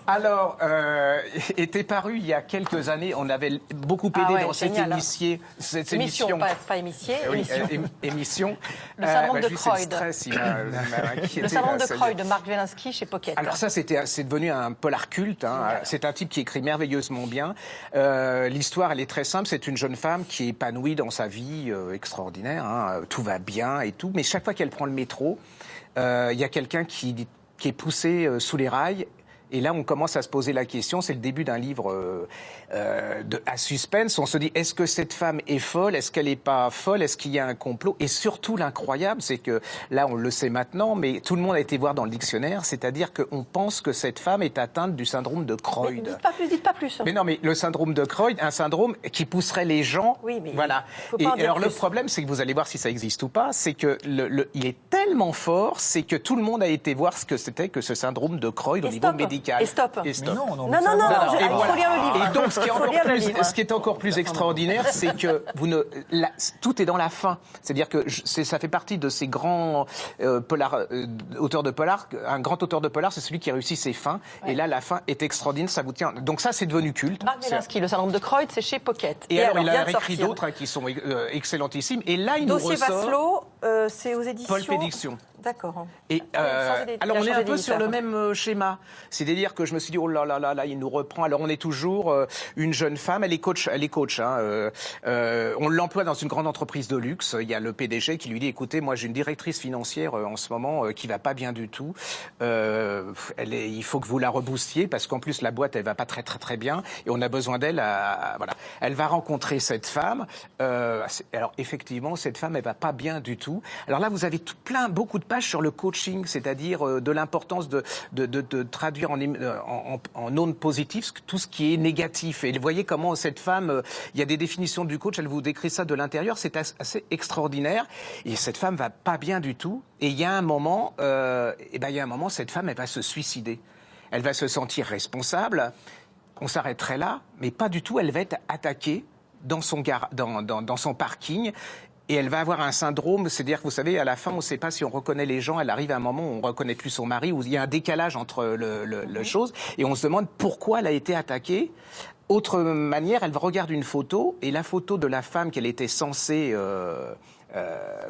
Alors, était paru il y a quelques années. On avait beaucoup aidé dans cette émission. Pas émission. Émission. Le syndrome de Croyd. Le syndrome de Croyd de Mark Welansky chez Pocket. Alors ça, c'est devenu un polar culte. C'est un type qui écrit merveilleusement bien. L'histoire, elle est très simple. C'est une jeune femme qui est épanouie dans sa vie extraordinaire. Tout va bien et tout. Mais chaque fois qu'elle prend le métro, il y a quelqu'un qui est poussé sous les rails. Et là, on commence à se poser la question, c'est le début d'un livre à suspense. On se dit, est-ce que cette femme est folle? Est-ce qu'elle n'est pas folle? Est-ce qu'il y a un complot? Et surtout, l'incroyable, c'est que, là, on le sait maintenant, mais tout le monde a été voir dans le dictionnaire, c'est-à-dire qu'on pense que cette femme est atteinte du syndrome de Croyd. Mais dites pas plus. Mais non, mais le syndrome de Croyd, un syndrome qui pousserait les gens... Oui, mais voilà. Et alors, le problème, c'est que vous allez voir si ça existe ou pas, c'est que il est tellement fort, c'est que tout le monde a été voir ce que c'était que ce syndrome de Croyd au niveau médical. Et stop. Et stop. Non, il faut lire le livre. Et donc, ce qui est encore plus extraordinaire, c'est que tout est dans la fin. C'est-à-dire que ça fait partie de ces grands auteurs de polar. Un grand auteur de polar, c'est celui qui réussit ses fins. Ouais. Et là, la fin est extraordinaire, ça vous tient. Donc ça, c'est devenu culte. Mark Welansky, le syndrome de Croyd, c'est chez Pocket. Et alors il a écrit d'autres qui sont excellentissimes. Et là, il Dossier nous ressort... Vasselot, c'est aux éditions... Paul Pédiction. D'accord. Et alors on est un peu sur le même schéma, c'est-à-dire que je me suis dit oh là là là là, il nous reprend. Alors on est toujours une jeune femme, elle est coach. On l'emploie dans une grande entreprise de luxe. Il y a le PDG qui lui dit écoutez, moi j'ai une directrice financière en ce moment qui va pas bien du tout. Il faut que vous la reboostiez parce qu'en plus la boîte elle va pas très très très bien et on a besoin d'elle. Voilà, elle va rencontrer cette femme. Alors effectivement cette femme elle va pas bien du tout. Alors là vous avez beaucoup de pages sur le coaching, c'est-à-dire de l'importance de traduire en ondes positives tout ce qui est négatif. Et vous voyez comment cette femme, il y a des définitions du coach, elle vous décrit ça de l'intérieur, c'est assez extraordinaire. Et cette femme va pas bien du tout. Et il y a un moment, cette femme, elle va se suicider. Elle va se sentir responsable. On s'arrêterait là, mais pas du tout. Elle va être attaquée dans son parking. Et elle va avoir un syndrome, c'est-à-dire que vous savez, à la fin, on ne sait pas si on reconnaît les gens. Elle arrive à un moment où on ne reconnaît plus son mari, où il y a un décalage entre le chose. Et on se demande pourquoi elle a été attaquée. Autre manière, elle regarde une photo, et la photo de la femme qu'elle était censée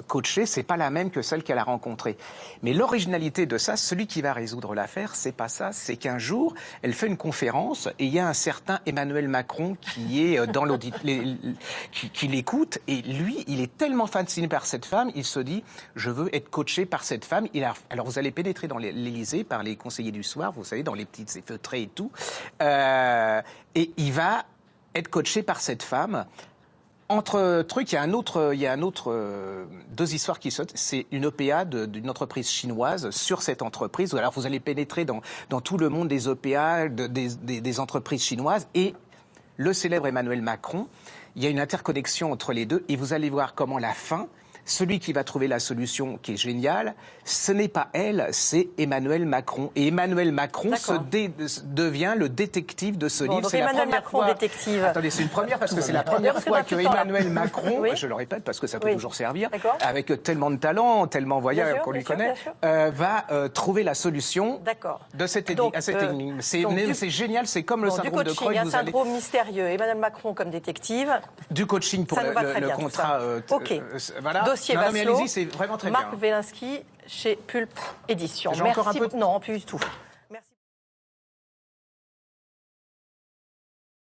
coacher, c'est pas la même que celle qu'elle a rencontrée. Mais l'originalité de ça, celui qui va résoudre l'affaire, c'est pas ça, c'est qu'un jour, elle fait une conférence et il y a un certain Emmanuel Macron qui est dans qui l'écoute et lui, il est tellement fasciné par cette femme, il se dit, je veux être coaché par cette femme. Alors vous allez pénétrer dans l'Élysée par les conseillers du soir, vous savez, dans les petites feutrées et tout, et il va être coaché par cette femme. Entre trucs, il y a deux histoires qui sautent. C'est une OPA d'une entreprise chinoise sur cette entreprise. Alors vous allez pénétrer dans tout le monde des OPA, des entreprises chinoises et le célèbre Emmanuel Macron. Il y a une interconnexion entre les deux et vous allez voir comment la fin, celui qui va trouver la solution qui est géniale, ce n'est pas elle, c'est Emmanuel Macron. Et Emmanuel Macron devient le détective de ce livre. Donc Emmanuel Macron, détective. Attendez, c'est une première parce que c'est la première fois que Emmanuel Macron, je le répète parce que ça peut toujours servir, avec tellement de talent, tellement voyant qu'on lui connaît, va trouver la solution de cette énigme. C'est génial, c'est comme le syndrome de Croyd. Il y a un syndrome mystérieux. Emmanuel Macron comme détective. Du coaching pour le contrat. Voilà. Dossier Vasselot, c'est vraiment très Mark Welansky chez Pulp Édition. Merci. Non, plus du tout.